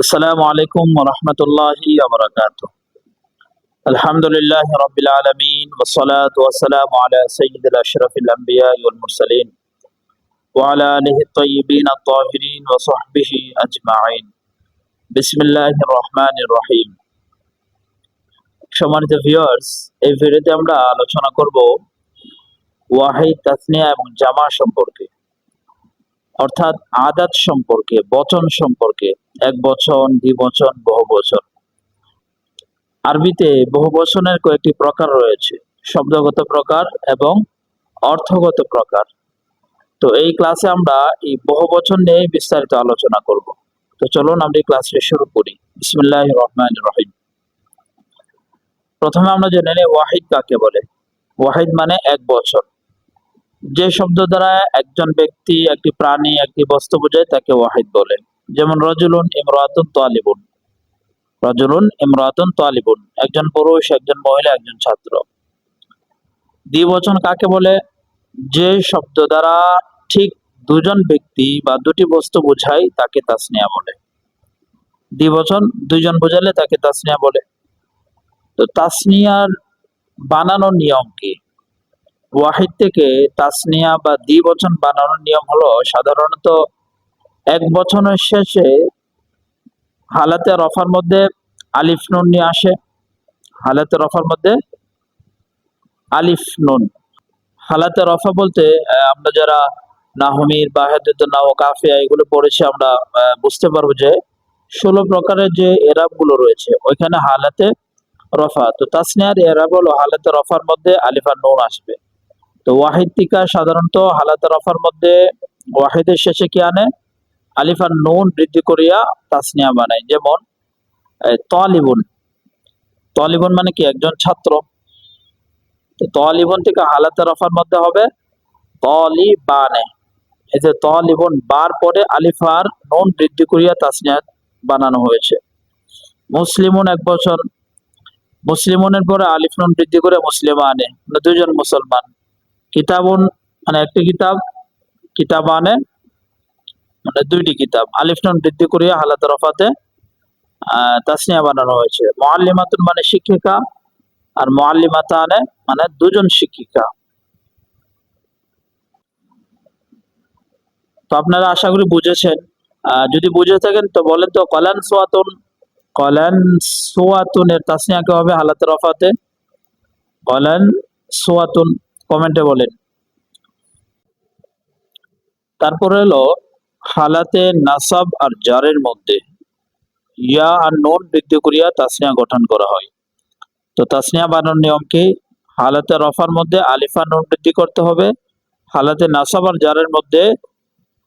আসসালামু আলাইকুম ওয়া রাহমাতুল্লাহি ওয়া বারাকাতুহু। আলহামদুলিল্লাহি রাব্বিল আলামিন ওয়াস সালাতু ওয়াস সালামু আলা সাইয়্যিদিল আশরাফিল আমবিয়া ওয়াল মুরসালিন ওয়া আলা আলিহি আত-তাইয়্যিবিন আত-তাহিরিন ওয়া সাহবিহি আজমাইন। বিসমিল্লাহির রহমানির রহিম। সম্মানিত ভিউয়ার্স, এই ভিডিওতে আমরা আলোচনা করব ওয়াহিদ, তাসনিয়া এবং জামা সম্পর্কে, অর্থাৎ আদাত সম্পর্কে, বচন সম্পর্কে। এক বচন, দ্বিবচন, বহুবচন। আরবিতে বহুবচনের কয়েকটি প্রকার রয়েছে, শব্দগত প্রকার এবং অর্থগত প্রকার। তো এই ক্লাসে আমরা এই বহুবচন নিয়ে বিস্তারিত আলোচনা করব। তো চলুন আমরা এই ক্লাসটি শুরু করি। বিসমিল্লাহির রহমানির রহিম। প্রথমে আমরা জেনে নেই ওয়াহিদ কাকে বলে। ওয়াহিদ মানে এক বচন। যে শব্দ দ্বারা একজন ব্যক্তি, একটি প্রাণী, একটি বস্তু বোঝায় তাকে ওয়াহিদ বলে। যেমন রজুলুন ইমরাতুন তালিবুন। রজুলুন ইমরাতুন তালিবুন, একজন পুরুষ, একজন মহিলা, একজন ছাত্র। দ্বিবচন কাকে বলে? যে শব্দ দ্বারা ঠিক দুজন ব্যক্তি বা দুটি বস্তু বোঝায় তাকে তাসনিয়া বলে। দ্বিবচন দুইজন বোঝালে তাকে তাসনিয়া বলে। তো তাসনিয়ার বানানোর নিয়ম কি? ওয়াহিদ থেকে তাসনিয়া বা দ্বিবচন বানানোর নিয়ম হলো, সাধারণত এক বচনের শেষে হালাতে রফার মধ্যে আলিফ নুন নিয়ে আসে। হালাতে রফার মধ্যে আলিফ নুন। হালাতে রফা বলতে আমরা যারা নাহমির বা হেদায়াতুন নাহও, কাফিয়া এগুলো পড়েছি, আমরা বুঝতে পারবো যে 16 প্রকারের যে এরাব গুলো রয়েছে ওইখানে হালাতে রফা। তো তাসনিয়ার এরাব হলো হালাতে রফার মধ্যে আলিফ আর নুন আসবে। তো ওয়াহিদ টিকা সাধারণত হালাতে রফার মধ্যে ওয়াহিদের শেষে কি আনে? আলিফ আর নুন বৃদ্ধি করিয়া তাসনিয়া বানায়। যেমন তালিবুন। তালিবুন মানে কি? একজন ছাত্র। তো তালিবুন থেকে হালাতে রফার মধ্যে হবে তালিবানে। এই যে তালিবুন, বার পরে আলিফ আর নুন বৃদ্ধি করিয়া তাসনিয়া বানানো হয়েছে। মুসলিমুন এক বছর। মুসলিমুনের পরে আলিফ নুন বৃদ্ধি করে মুসলিমানে, মানে দুইজন মুসলমান। কিতাবুন মানে একটি কিতাব। কিতাবানে মানে দুইটি কিতাব। আলিফ নুন বৃদ্ধি করিয়া হালাতে রফাতে তাসনিয়া বানানো হয়েছে। মুআল্লিমাতুন মানে শিক্ষিকা, আর মুআল্লিমাতানে মানে দুজন শিক্ষিকা। তো আপনারা আশা করি বুঝেছেন। যদি বুঝে থাকেন তো বলেন তো, কলান সোয়াতুন। কলান সোয়াতুনের তাসনিয়া কে হবে হালাতে রফাতে? কলান সোয়াতুন, কমেন্টে বলেন। তারপরে হলো হালাতে নাসাব আর জারের মধ্যে ইয়া আর নুন বৃদ্ধি করিয়া তাসনিয়া গঠন করা হয়। তো তাসনিয়া বানানোর নিয়ম কি? হালাতে রফার মধ্যে আলিফ আর নুন বৃদ্ধি করতে হবে। হালাতে নাসাব আর জারের মধ্যে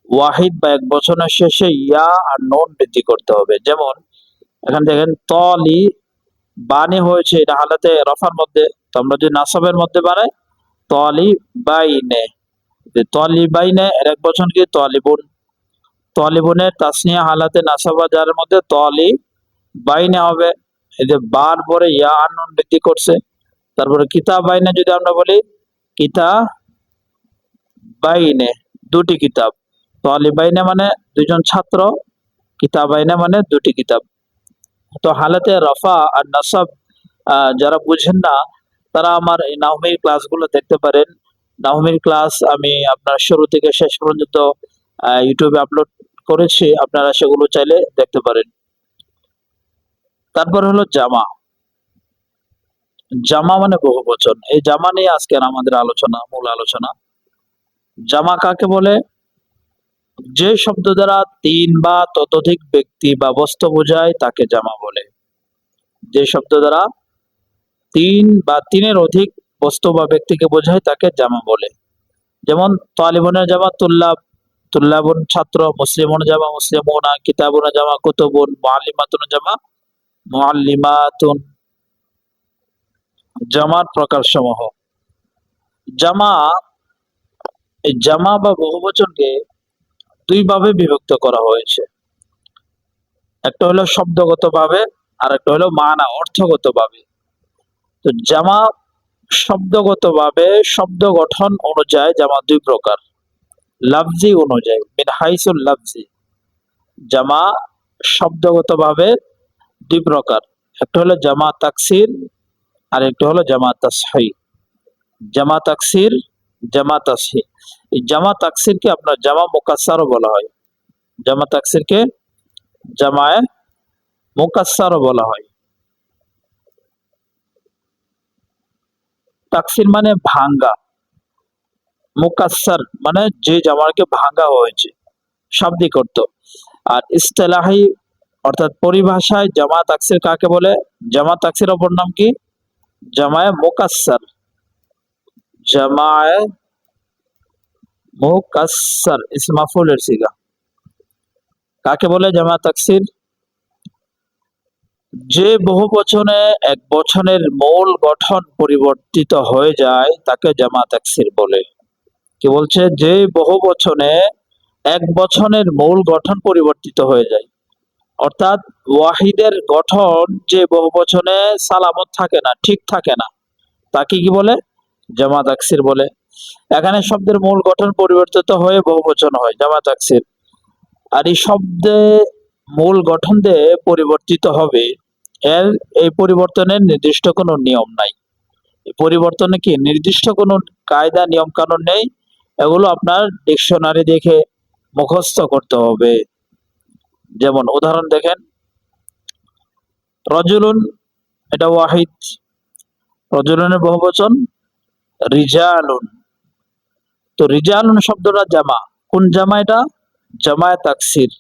ওয়াহিদ বা এক বচনের শেষে ইয়া আর নুন বৃদ্ধি করতে হবে। যেমন এখানে দেখেন তলি বানে হয়েছে, এটা হালাতে রফার মধ্যে। তো আমরা যদি নাসাবের মধ্যে বানাই তলি বাইনে, তলি বাইনে এর এক বচন কি? তলিবুন। তলিবুনের তাসনিয়া হালাতে নাসাবা যার মধ্যে তলি বাইনে হবে। এই যে বার পরে ইয়া আর নুন বৃদ্ধি করছে। তারপরে কিতাব বাইনে যদি আমরা বলি কিতাব বাইনে, দুটি কিতাব। তলি বাইনে মানে দুজন ছাত্র, কিতাব বাইনে মানে দুটি কিতাব। তো হালাতে রফা আর নাসাব যারা বুঝেন না তারা আমার এই নাহমির ক্লাসগুলো দেখতে পারেন। নাহমির ক্লাস আমি আপনার শুরু থেকে শেষ পর্যন্ত ইউটিউবে আপলোড করেছি, আপনারা সেগুলো চাইলে দেখতে পারেন। তারপর হলো জামা। জামা মানে বহুবচন। এই জামা নিয়ে আজকে আমাদের আলোচনা, মূল আলোচনা। জামা কাকে বলে? যে শব্দ দ্বারা তিন বা ততোধিক ব্যক্তি বা বস্তু বোঝায় তাকে জামা বলে। যে শব্দ দ্বারা তিন বা তিনের অধিক বস্তু বা ব্যক্তিকে বোঝায় তাকে জামা বলে। যেমন তালিবুনের জামা তুল্লাব, তুল্লাবুন ছাত্র। মুসলিমুন জামা মুসলিমুনা। কিতাবুন জামা কুতুবুন। মুআল্লিমাতুন জামা মুআল্লিমাতুন। জামার প্রকার সমূহ। জামা, এই জামা বা বহুবচনকে দুই ভাবে বিভক্ত করা হয়েছে। একটা হলো শব্দগত ভাবে, আর একটা হলো মানা, অর্থগত ভাবে। তো জামা শব্দগত ভাবে, শব্দ গঠন অনুযায়ী জামা দুই প্রকার। লাফজি অনুযায়ী, মিন হাইসুল লাফজি, জামা শব্দগতভাবে দুই প্রকার, একটা হলো জামা তাকসির আর একটা হলো জামা তাসহিহ। জামা তাকসির, জামা তাসহিহ। এই জামা তাকসিরকে আপনার জামা মুকাসসারও বলা হয়। জামা তাকসিরকে জামায়ে মুকাসসারও বলা হয়। তাকসির মানে ভাঙ্গা, মুকাসসার মানে যে জামাকে ভাঙ্গা হয়েছে, শাব্দিক অর্থ। আর ইস্তেলাহি অর্থাৎ পরিভাষায় জামা তাকসির কাকে বলে? জামা তাকসির অপর নাম কি? জামায়ে মুকাসসার। জামায়ে মুকাসসার ইসম মাফউলের সিগা। কাকে বলে জামা তাকসির? যে বহুবচনে এক বচনের মূল গঠন পরিবর্তিত হয়ে যায় তাকে জামা তাকসির বলে। কি বলছে? যে বহুবচনে এক বচনের মূল গঠন পরিবর্তিত হয়ে যায়, অর্থাৎ ওয়াহিদের গঠন যে বহুবচনে সালামত থাকে না, ঠিক থাকে না, তাকে কি বলে? জামা তাকসির বলে। এখানে শব্দের মূল গঠন পরিবর্তিত হয়ে বহুবচন হয়, জামা তাকসির। আর এই শব্দে মূল গঠন দিয়ে পরিবর্তিত হবে, এর এই পরিবর্তনের নির্দিষ্ট কোনো নিয়ম নাই। এই পরিবর্তনে কি নির্দিষ্ট কোনো কায়দা নিয়ম কানুন নেই, এগুলো আপনার ডিকশনারি দেখে মুখস্থ করতে হবে। যেমন উদাহরণ দেখেন, রজুলুন, এটা ওয়াহিদ। রজুলুনের বহুবচন রিজালুন। তো রিজালুন শব্দটা জামা, কোন জামা এটা? জামায়ে তাকসির।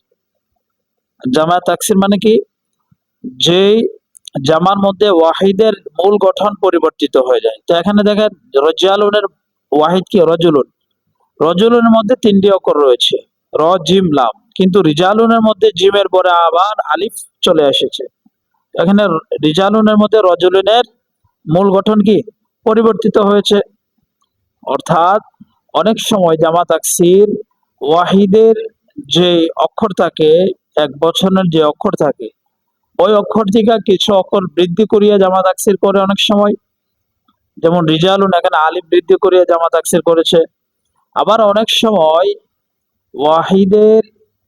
জামায়ে তাকসির মানে কি? যে জামার মধ্যে ওয়াহিদের মূল গঠন পরিবর্তিত হয়ে যায়। তো এখানে দেখেন রজালুনের ওয়াহিদ কি? রজুলুন। রজুলুনের মধ্যে তিনটি অক্ষর রয়েছে, র জিম লাম, কিন্তু রিজালুনের মধ্যে জিমের পরে আবার আলিফ চলে এসেছে। এখানে রিজালুনের মধ্যে রজুলুনের মূল গঠন কি পরিবর্তিত হয়েছে। অর্থাৎ অনেক সময় জামা তাকসির ওয়াহিদের যে অক্ষর থাকে, এক বচনের যে অক্ষর থাকে, ওই অক্ষর থেকে কিছু অক্ষর বৃদ্ধি করিয়া জামা তাকসির করে অনেক সময়। যেমন রিজালুন, এখানে আলিফ বৃদ্ধি করিয়া জামা তাকসির করেছে। আবার অনেক সময় ওয়াহিদের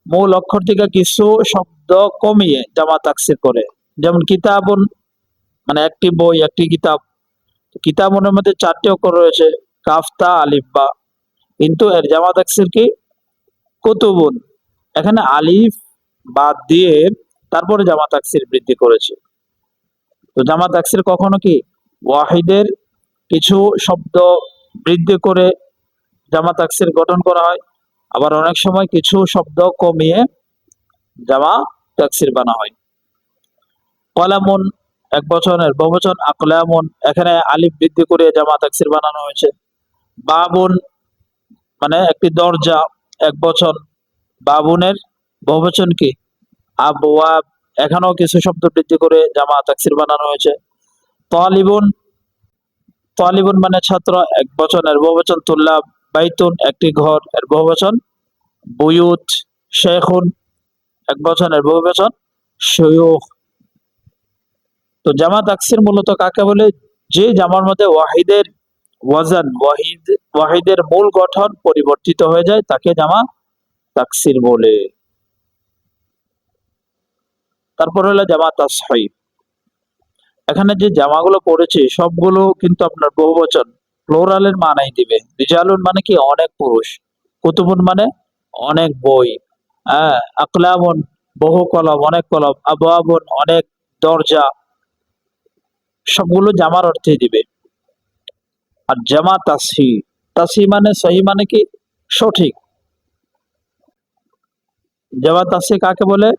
মূল অক্ষর থেকে কিছু শব্দ কমিয়ে জামা তাকসির করে। যেমন কিতাবুন মানে একটি বই, একটি কিতাব। কিতাবুনের মধ্যে চারটি অক্ষর রয়েছে, কাফতা আলিফ বা, কিন্তু এর জামা তাকসির কি? কুতুবুন। এখানে আলিফ বাদ দিয়ে তারপরে জামা তাকসির বৃদ্ধি করেছে। তো জামা তাকসির কখনো কি ওয়াহিদের কিছু শব্দ বৃদ্ধি করে জামা তাকসির গঠন করা হয়, আবার অনেক সময় কিছু শব্দ কমিয়ে জামা তাকসির বানা হয়। কলামুন এক বচনের বহুবচন আকলামুন, এখানে আলিফ বৃদ্ধি করে জামা তাকসির বানানো হয়েছে। বাবুন মানে একটি দরজা, এক বচন। বাবুনের বহুবচন কি? আবওয়াব, এখানেও কিছু শব্দ বৃদ্ধি করে জামা তাকসির বানানো হয়েছে। তালিবুন, তালিবুন মানে ছাত্র, এক বচনের বহুবচন তুল্লাব। বাইতুন একটি ঘর, এর বহুবচন বুয়ুত। শেখুন এক বচনের বহুবচন শুয়ুখ। তো জামা তাকসির মূলত কাকে বলে? যে জামার মধ্যে ওয়াহিদের ওয়াজান, ওয়াহিদের মূল গঠন পরিবর্তিত হয়ে যায় তাকে জামা তাকসির বলে। তারপর হলো জামা তাসহিহ। এখানে যে জামাগুলো পড়েছে সবগুলো কিন্তু আপনার বহুবচন, প্লোরালের মানাই দিবে। রিজালুন মানে কি? অনেক পুরুষ। কুতুবুন মানে অনেক বই। হ্যাঁ, আকলামুন বহু কলম, অনেক কলম। আবওয়াবুন অনেক দরজা। সবগুলো জামার অর্থে দিবে। আর জামা তাসহিহ, তাসহিহ মানে সহি মানে কি? সঠিক। জামা তাসহিহ কাকে বলে?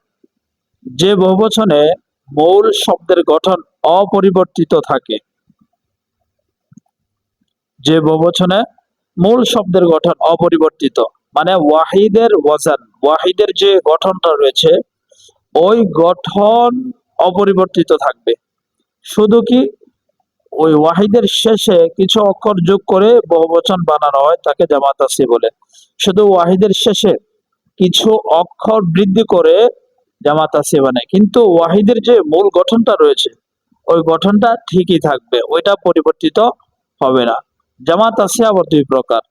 যে বহুবচনে মূল শব্দের গঠন অপরিবর্তিত থাকে। যে বহুবচনে মূল শব্দের গঠন অপরিবর্তিত, মানে ওয়াহিদের ওয়াজান, ওয়াহিদের যে গঠনটা রয়েছে ওই গঠন অপরিবর্তিত থাকবে। শুধু কি ওই ওয়াহিদের শেষে কিছু অক্ষর যোগ করে বহুবচন বানানো হয়, তাকে জামা তাসহিহ বলে। শুধু ওয়াহিদের শেষে কিছু অক্ষর বৃদ্ধি করে জামা তাসহিহ বানায়, কিন্তু ওয়াহিদের যে মূল গঠনটা রয়েছে ওই গঠনটা ঠিকই থাকবে, ওইটা পরিবর্তিত হবে না। জামা তাসহিহ আবার দুই প্রকার,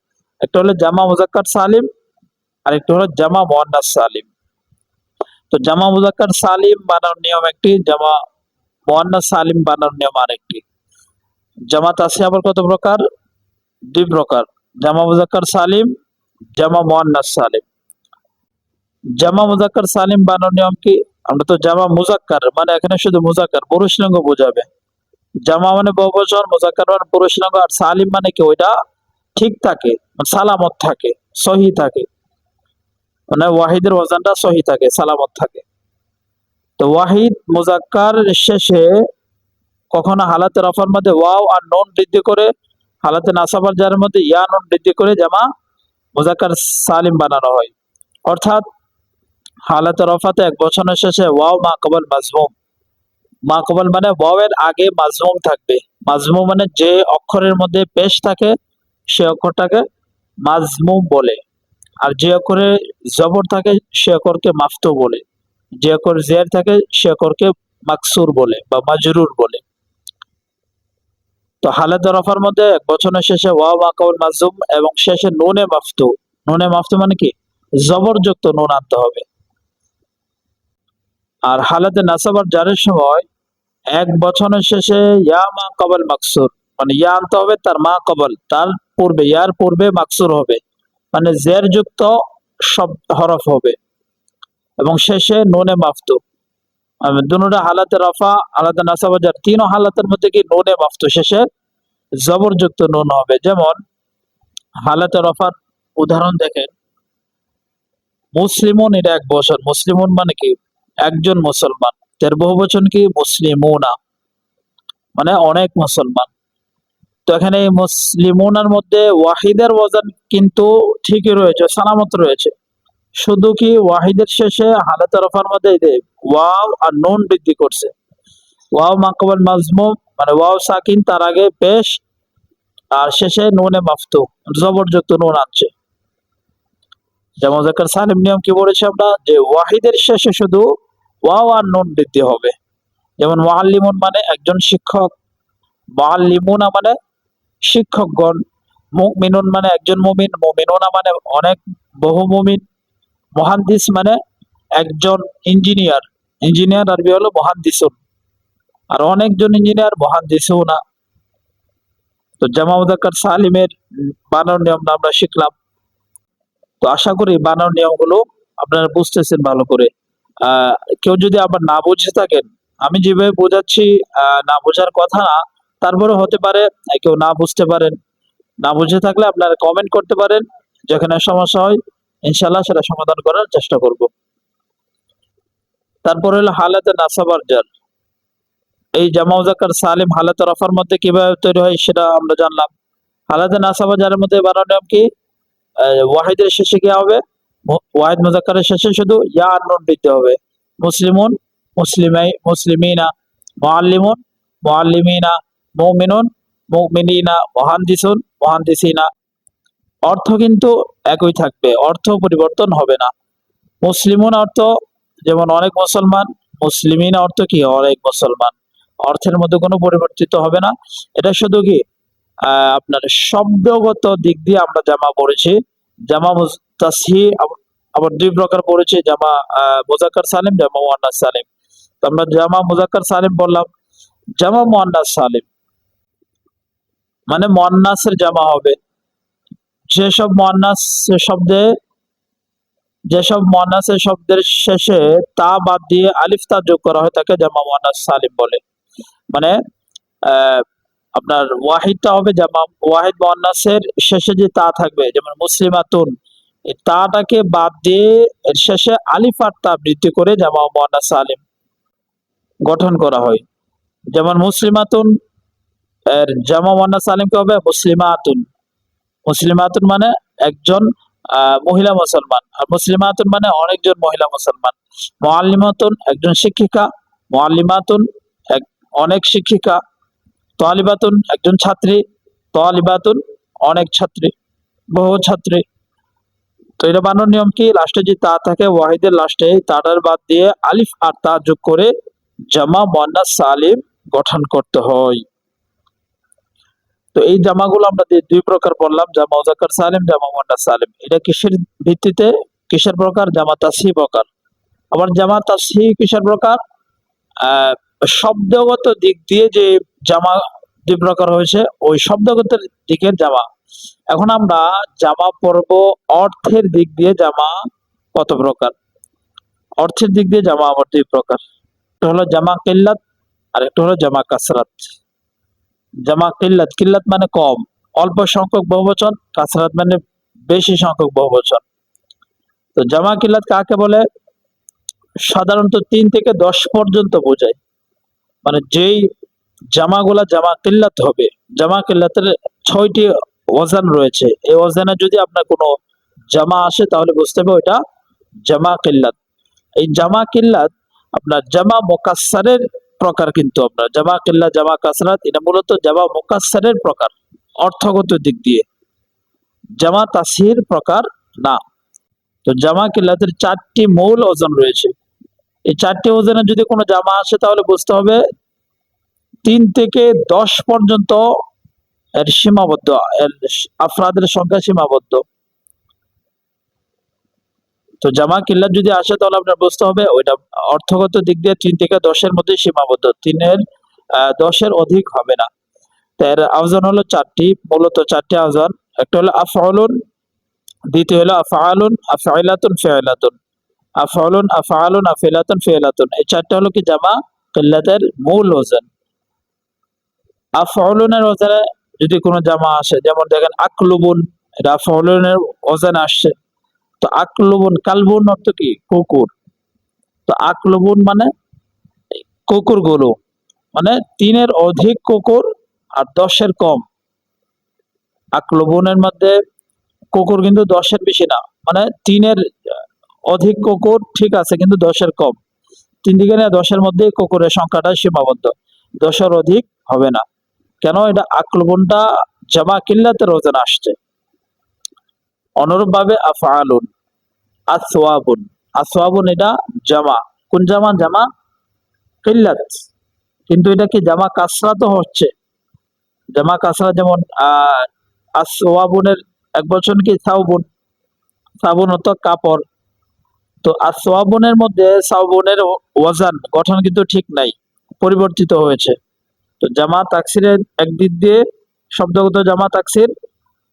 একটা হলো জামা মুজাক্কার সালিম আর একটা হলো জামা মুয়ান্নাস সালিম। তো জামা মুজাক্কার সালিম বানানোর নিয়ম একটি, জামা মুয়ান্নাস সালিম বানানোর নিয়ম আরেকটি। জামা তাসনিয়া আবার কত প্রকার? দুই প্রকার, জামা মুজাক্কার সালিম, জামা মুয়ান্নাস সালিম। জামা মুজাক্কার সালিম বানানোর নিয়ম কি? আমরা তো জামা মুজাক্কার মানে এখানে শুধু মুজাক্কার পুরুষ লিঙ্গ বোঝাবে। জামা মানে বহুবচন, মুজাক্কার মানে পুরুষ লিঙ্গ, আর সালিম মানে কি ওইটা ঠিক থাকে, সালামত থাকে, সহি থাকে, মানে ওয়াহিদের ওয়াজানটা সহি থাকে, সালামত থাকে। তো ওয়াহিদ মুজাক্কার শেষে কখনো হালাতে রফার মধ্যে ওয়াও আর নুন বৃদ্ধি করে, হালাতে নাসাবার জারের মধ্যে ইয়া নুন বৃদ্ধি করে জামা মুজাক্কার সালিম বানানো হয়। অর্থাৎ হালাতে রফাতে এক বচনের শেষে ওয়াও মা কবল মাজমুম, মা কবল মানে ওয়াও এর আগে মাজমুম থাকবে। মাজমুম মানে যে অক্ষরের মধ্যে পেশ থাকে সে অক্ষরটাকে মাজমুম বলে, আর যে অক্ষরে জবর থাকে সে অক্ষরকে মাফতু বলে, যে অক্ষর জের থাকে সে অক্ষরকে মাকসুর বলে বা মাজরুর বলে। তো হালাতে রফার মধ্যে এক বচনের শেষে ওয়াও মা কবল মাজমুম এবং শেষে নুনে মাফতু, নুনে মাফতু মানে কি জবরযুক্ত নুন আনতে হবে। আর হালাতে নাসাবার জারের সময় এক বচনের শেষে ইয়া মা কবল মাকসুর, মানে ইয়া আনতে হবে, তার মা কবল তার পূর্বে, ইয়ার পূর্বে মাকসুর হবে, মানে জের যুক্ত সব হরফ হবে, এবং শেষে নুনে মাফতু। দুটোটা হালাতে রফা হালাতে নাসাবার জার, তিন হালাতের মধ্যে কি নুনে মাফতু শেষে জবরযুক্ত নুন হবে। যেমন হালাতে রফার উদাহরণ দেখেন, মুসলিমুন এটা এক বচন, মুসলিমুন মানে কি একজন মুসলমান, এর বহুবচন কি মুসলিমুনা মানে অনেক মুসলমান। তো এখানে এই মুসলিমুনার মধ্যে ওয়াহিদের ওয়াজান কিন্তু ঠিকই রয়েছে, সালামত রয়েছে, শুধু কি ওয়াহিদের শেষে হালাতে রফার মধ্যে ওয়াও আর নুন বৃদ্ধি করছে। ওয়াও মাকবুল মাজমুম মানে ওয়াও সাকিন, তার আগে পেশ, আর শেষে নুনে মাফতু জবরযুক্ত নুন আনছে। যেমন মুজাক্কার সালিম নিয়ম কি বলেছি আমরা, যে ওয়াহিদের শেষে শুধু ওয়াও আর নুন বৃদ্ধি হবে। যেমন মুআল্লিমুন মানে একজন শিক্ষক, মুআল্লিমুনা মানে শিক্ষকগণ, মুমিনুন মানে একজন মুমিন, মুমিনুনা মানে অনেক বহু মুমিন, মুহাদ্দিস মানে একজন ইঞ্জিনিয়ার, ইঞ্জিনিয়ার আরবি হলো মুহাদ্দিসুন, আর অনেকজন ইঞ্জিনিয়ার মুহাদ্দিসুনা। তো জামা মুজাক্কার সালিমের বানানোর নিয়ম আমরা শিখলাম। তো আশা করি বানানোর নিয়মগুলো আপনারা বুঝতেছেন ভালো করে। কেউ যদি আবার না বুঝে থাকেন, আমি যেভাবে বোঝাচ্ছি না বোঝার কথা না, তারপরে হতে পারে কেউ না বুঝতে পারেন। না বুঝে থাকলে আপনারা কমেন্ট করতে পারেন, যেখানে সমস্যা হয় ইনশাল্লাহ সেটা সমাধান করার চেষ্টা করব। তারপর হলো হালাতে নাসাবার জার। এই জামা মুজাক্কার সালিম হালাতে রফার মধ্যে কিভাবে তৈরি হয় সেটা আমরা জানলাম। হালাতে নাসাবার জারের মধ্যে বানানোর নিয়ম কি? ওয়াহিদের শেষে কি হবে? ওয়াহিদ মুজাক্কারের শেষে শুধু ইয়া আর নুন দিতে হবে। মুসলিমুন মুসলিমাই মুসলিমিনা, মুআল্লিমুন মুআল্লিমিনা, মুমিনুন মুমিনিনা, মুহাদ্দিসুন মুহাদ্দিসিনা। অর্থ কিন্তু একই থাকবে, অর্থ পরিবর্তন হবে না। মুসলিমুন অর্থ যেমন অনেক মুসলমান, মুসলিমিন অর্থ কি অনেক মুসলমান, অর্থের মধ্যে কোনো পরিবর্তিত হবে না। এটা শুধু কি আপনার শব্দগত দিক দিয়ে আমরা জামা পড়েছি। জামা তাসহি আবার দুই প্রকার পড়েছি, জামা মুজাক্কার সালিম, জামা মুয়ান্নাস সালিম। তো আমরা জামা মুজাক্কার সালিম বললাম। জামা মুয়ান্নাস সালিম মানে মুয়ান্নাসের জামা হবে। যেসব মুয়ান্নাসের শব্দের শেষে তা বাদ দিয়ে আলিফ তা যোগ করা হয় তাকে জামা মুয়ান্নাস সালিম বলে। মানে আপনার ওয়াহিদটা হবে জামা ওয়াহিদ, মুয়ান্নাসের শেষে যে তা থাকবে, যেমন মুসলিমাতুন, এই তাটাকে বাদ দিয়ে এর শেষে আলিফ আর তা বৃদ্ধি করে জামা মুয়ান্নাস সালিম গঠন করা হয়। যেমন মুসলিমাতুন এর জামা মুয়ান্নাস সালিম কি হবে? মুসলিমাতুন। মুসলিমাতুন মানে একজন মহিলা মুসলমান, আর মুসলিমাতুন মানে অনেকজন মহিলা মুসলমান। মুআল্লিমাতুন একজন শিক্ষিকা, মুআল্লিমাতুন অনেক শিক্ষিকা। তালিবাতুন একজন ছাত্রী, তালিবাতুন অনেক ছাত্রী, বহু ছাত্রী। তো এটা বানানোর নিয়ম কি? লাস্টে যে তা থাকে ওয়াহিদের লাস্টে তাটার বাদ দিয়ে আলিফ আর তা যোগ করে জামা মুয়ান্নাস সালিম গঠন করতে হয়। তো এই জামাগুলো আমরা দুই প্রকার বললাম, জামা মুজাক্কার সালিম, জামা মুয়ান্নাস সালিম। এটা কিসের ভিত্তিতে, কিসের প্রকার? জামা তাসহি প্রকার। আবার জামা তাসহিহ কিসের প্রকার? শব্দগত দিক দিয়ে যে জামা দুই প্রকার হয়েছে, ওই শব্দগত দিকের জামা। এখন আমরা জামা পরব অর্থের দিক দিয়ে জামা কত প্রকার? অর্থের দিক দিয়ে জামা আবার দুই প্রকার। একটা হলো জামা কিল্লাত আর একটা হলো জামা কাসরাত। জামা কিল্লাত, কিল্লাত মানে কম, অল্প সংখ্যক বহুবচন, কাসরাত মানে বেশি সংখ্যক বহুবচন। তো জামা কিল্লাত কাকে বলে? সাধারণত 3 থেকে 10 পর্যন্ত বোঝায়। মানে যেই জামাগুলা জামা কিল্লাত হবে, জামা কিল্লাতের 6টি ওয়াজান রয়েছে। এই ওয়াজানে যদি আপনার কোনো জামা আসে তাহলে বুঝতে হবে ওইটা জামা কিল্লাত। এই জামা কিল্লাত আপনার জামা মুকাসসারের প্রকার, কিন্তু আপনার জামা কিল্লাত জামা কাসরাত এটা মূলত জামা মুকাসসারের প্রকার অর্থগত দিক দিয়ে, জামা তাসহির প্রকার না। তো জামা কিল্লাতের 4টি মূল ওজন রয়েছে। এই 4টি ওজনে যদি কোনো জামা আসে তাহলে বুঝতে হবে 3 থেকে 10 পর্যন্ত এর সীমাবদ্ধ, এর আফরাদের সংখ্যা সীমাবদ্ধ। তো জামা কিল্লাত যদি আসে তাহলে আপনার বুঝতে হবে ওইটা অর্থগত দিক দিয়ে 3 থেকে 10-এর মধ্যে সীমাবদ্ধ, 10-এর অধিক হবে না। তো এর আওজান হলো 4টি, মূলত 4টি আওজান। একটা হলো আফআলুন, দ্বিতীয় হলো আফআলুন, আফআইলাতুন, ফিআলাতুন। আফআলুন, আফআলুন, আফিলাতুন, ফিআলাতুন, এই 4টা হলো কি জামা কিল্লাতের মূল ওজন। আফআলুনের ওজনে যদি কোনো জামা আসে, যেমন দেখেন আকলুবুন, এটা আফআলুনের ওজনে আসছে। তো আকলুবুন, কালবুন অর্থ কি? কুকুর। তো আকলুবুন মানে কুকুরগুলো, মানে 3-এর অধিক কুকুর আর 10-এর কম। আকলুবুনের মধ্যে কুকুর কিন্তু 10-এর বেশি না, মানে 3-এর অধিক কুকুর ঠিক আছে কিন্তু 10-এর কম। 3 দিকে নিয়ে 10-এর মধ্যে কুকুরের সংখ্যাটা সীমাবদ্ধ, 10-এর অধিক হবে না। কেন? এটা আকলুবুনটা জামা কিল্লাতের ওজনে আসছে। অনুরূপভাবে আফআলুন, আসওয়াবুন, আসওয়াবুন এটা জামা, কোন জামা? জামা কিল্লাত, কিন্তু এটা কি জামা কাসরাতও হচ্ছে। জামা কাসরাত যেমন আসওয়াবুনের এক বচন কি? সাউবুন। সাবুন অর্থ কাপড়। তো আসওয়াবুনের মধ্যে সাউবুনের ওয়াজান গঠন কিন্তু ঠিক নাই, পরিবর্তিত হয়েছে। তো জামা তাকসিরের একদিক দিয়ে শব্দগত জামা তাকসির,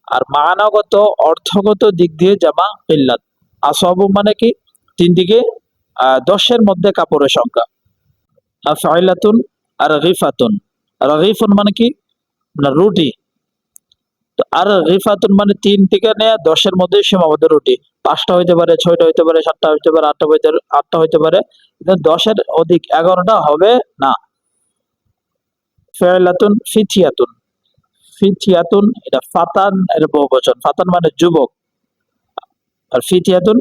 আর মানাগত অর্থগত দিক দিয়ে জামা কিল্লাত। আসওয়াবু মানে কি? 3 দিকে 10-এর মধ্যে কাপড়ের সংখ্যা। আফআইলাতুন আর গিফাতুন, রাগিফুন মানে কি? না রুটি। তো আর গিফাতুন মানে 3 থেকে নিয়ে 10-এর মধ্যে সীমাবদ্ধ রুটি। 5টা হইতে পারে, 6টা হইতে পারে, 7টা হইতে পারে, 8টা হইতে পারে, কিন্তু 10-এর অধিক 11টা হবে না। ফিআলাতুন, ফিথিয়াতুন, ফিথিয়াতুন এটা ফাতান এর বহুবচন। ফাতান মানে যুবক, আর ফিথিয়াতুন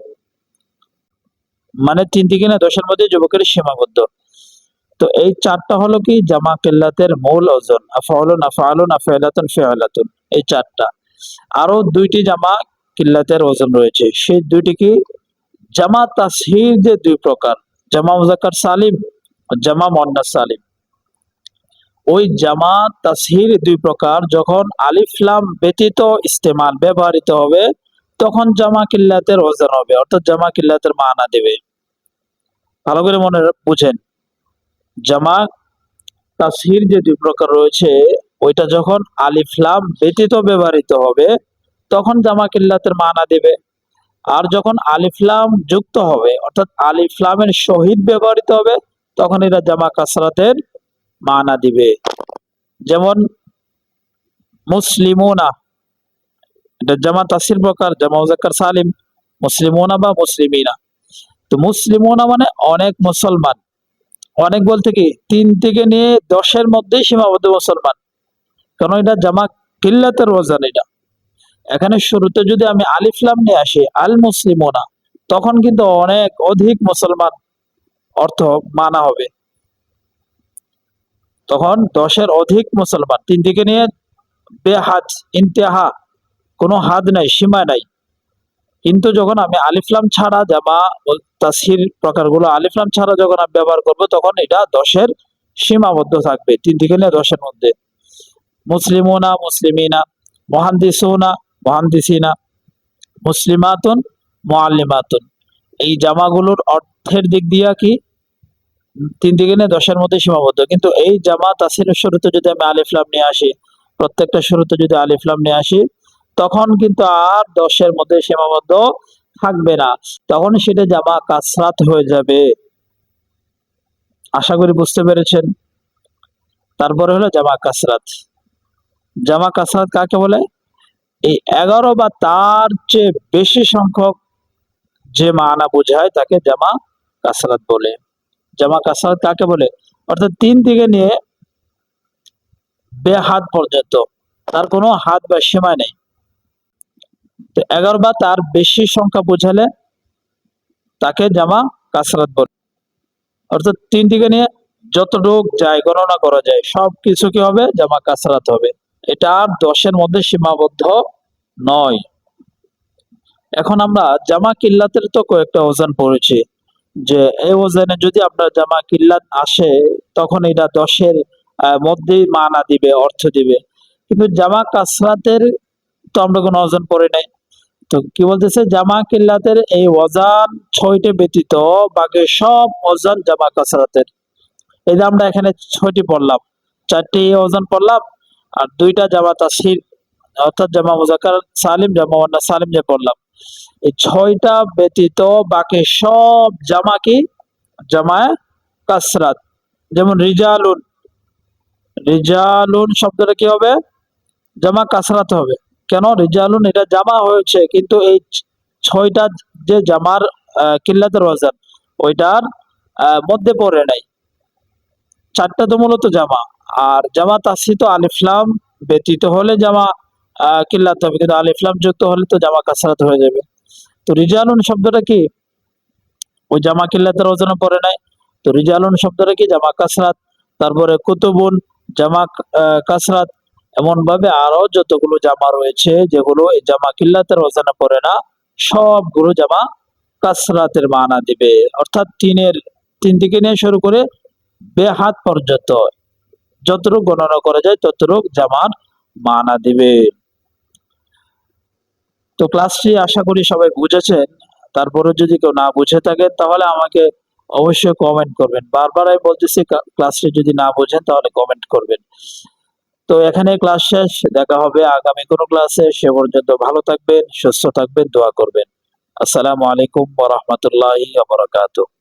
মানে 3 থেকে নিয়ে 10-এর মধ্যে যুবকের সীমাবদ্ধ। তো এই 4টা হলো কি জামা কিল্লাতের মূল ওজন। আফআলুন, আফআলুন, আফআইলাতুন, ফিআলাতুন, এই 4টা। আরো 2টি জামা কিল্লাতের ওজন রয়েছে, সেই 2টি কি? জামা তাসহির যে 2 প্রকার, জামা মুযাক্কার সালিম, জামা মুয়ান্নাস সালিম। ওই জামা তাসহির 2 প্রকার যখন আলিফ লাম ব্যতীত ইস্তেমাল ব্যবহৃত হবে তখন জামা কিল্লাতের ওজন হবে, অর্থাৎ জামা কিল্লাতের মানা দেবে। ভালো করে মনে বুঝেন, জামা তাসহির যে 2 প্রকার রয়েছে ওইটা যখন আলিফ লাম ব্যতীত ব্যবহৃত হবে তখন জামা কিল্লাতের মানা দেবে। আর যখন আলিফ লাম যুক্ত হবে, অর্থাৎ আলিফ লামের সহিত ব্যবহৃত হবে, তখন এটা জামা কাসরাতের মানা দিবে। যেমন মুসলিমুনা, এটা জামা তাসহির প্রকার, জামা মুযাক্কার সালিম, মুসলিমুনা বা মুসলিমিনা। তো মুসলিমুনা মানে অনেক মুসলমান, অনেক বলতে কি 3 থেকে নিয়ে 10-এর মধ্যেই সীমাবদ্ধ মুসলমান, কারণ এটা জামা কিল্লাতের ওজন। এটা এখানে শুরুতে যদি আমি আলিফ লাম নিয়ে আসি আল মুসলিমুনা, তখন কিন্তু অনেক অধিক মুসলমান অর্থ মানা হবে। তখন 10-এর অধিক মুসলমান, 3 থেকে নিয়ে বেহাদ, ইন্তেহা, কোনো হাদ নাই, সীমা নাই। কিন্তু যখন আমি আলিফ লাম ছাড়া জামা তাসহির প্রকারগুলো আলিফ লাম ছাড়া যখন আমি ব্যবহার করব তখন এটা 10-এর সীমাবদ্ধ থাকবে, 3 থেকে নিয়ে 10-এর মধ্যে। মুসলিমুনা, মুসলিমিনা, মুহাদ্দিসুনা, মুহাদ্দিসিনা, মুসলিমাতুন, মুআল্লিমাতুন, এই জামাগুলোর অর্থ অর্থের দিক দিয়া কি 3 দিকে নিয়ে 10-এর মধ্যে সীমাবদ্ধ। কিন্তু এই জামা তাসিরের শুরুতে যদি আমি আলিফ লাম নিয়ে আসি, প্রত্যেকটা শুরুতে যদি আলিফ লাম নিয়ে আসি, তখন কিন্তু আর 10-এর মধ্যে সীমাবদ্ধ থাকবে না। তখন সেটা জামা কাসরাত হয়ে যাবে। আশা করি বুঝতে পেরেছেন। তারপরে হলো জামা কাসরাত। জামা কাসরাত কাকে বলে? এই 11 বা তার চেয়ে বেশি সংখ্যক যে মানা বোঝায় তাকে জামা কাসরাত বলে। জামা কাসরাত কাকে বলে? অর্থাৎ 3 থেকে নিয়ে বেহাত পর্যন্ত, তার কোনো হাত বা সীমা নেই। তো 11 বা তার বেশি সংখ্যা বোঝালে তাকে জামা কাসরাত বলে। অর্থাৎ 3 থেকে নিয়ে যতটুক যায় গণনা করা যায় সবকিছু কি হবে? জামা কাসরাত হবে। এটা আর 10-এর মধ্যে সীমাবদ্ধ নয়। এখন আমরা জামা কিল্লাতের তো কয়েকটা ওজন পড়েছি, যে এই ওজনে যদি আপনার জামা কিল্লাত আসে তখন এটা 10-এর মধ্যেই মানা দিবে, অর্থ দিবে। কিন্তু জামা কাসরাতের তো আমরা কোনো ওজন পড়ি নাই। তো কি বলতেছে? জামা কিল্লাতের এই ওজন 6টি ব্যতীত বাকি সব ওজন জামা কাসরাতের। এই যে আমরা এখানে 6টি পড়লাম, 4টি ওজন পড়লাম, আর 2টা জামা তাসহির অর্থাৎ জামা মুজাক্কার সালিম, জামা মুয়ান্নাস সালিম যে পড়লাম। এই 6টা ব্যতীত বাকি সব জামা কি? জামায়ে কাসরাত। যেমন রিজালুন, রিজালুন শব্দটা কি হবে? জামা কাসরাত হবে। কেন? রিজালুন এটা জামা হয়েছে, কিন্তু এই 6টা যে জামার কিল্লাতের ওয়াজান ওইটার মধ্যে পড়ে নাই। 4টা তো মূলত জামা, আর জামা তাসহির তো আলিফ লাম ব্যতীত হলে জামা কিল্লাত হবে, কিন্তু আলিফ লাম যুক্ত হলে তো জামা কাসরাত হয়ে যাবে। তো রিজালুন শব্দটা কি? ওই জামা কিল্লাতের ওজনে পড়ে নাই। তো রিজালুন শব্দটা কি? জামা কাসরাত। তারপরে কুতুবুন জামা কাসরাত। এমন ভাবে আরো যতগুলো জামা রয়েছে যেগুলো এই জামা কিল্লাতের ওজনে পড়ে না, সবগুলো জামা কাসরাতের মানা দিবে। অর্থাৎ 3 থেকে নিয়ে শুরু করে বেহাত পর্যন্ত যতটুকু গণনা করা যায় ততটুক জামার মানা দিবে। তো ক্লাসটি আশা করি সবাই বুঝেছেন। তারপরে যদি কেউ না বুঝে থাকেন তাহলে আমাকে অবশ্যই কমেন্ট করবেন। বারবার আমি বলতেছি, ক্লাসটি যদি না বুঝেন তাহলে কমেন্ট করবেন। তো এখানে ক্লাস শেষ। দেখা হবে আগামী কোনো ক্লাসে। সে পর্যন্ত ভালো থাকবেন, সুস্থ থাকবেন, দোয়া করবেন। আসসালামু আলাইকুম ওয়া রাহমাতুল্লাহি ওয়া বারাকাতুহু।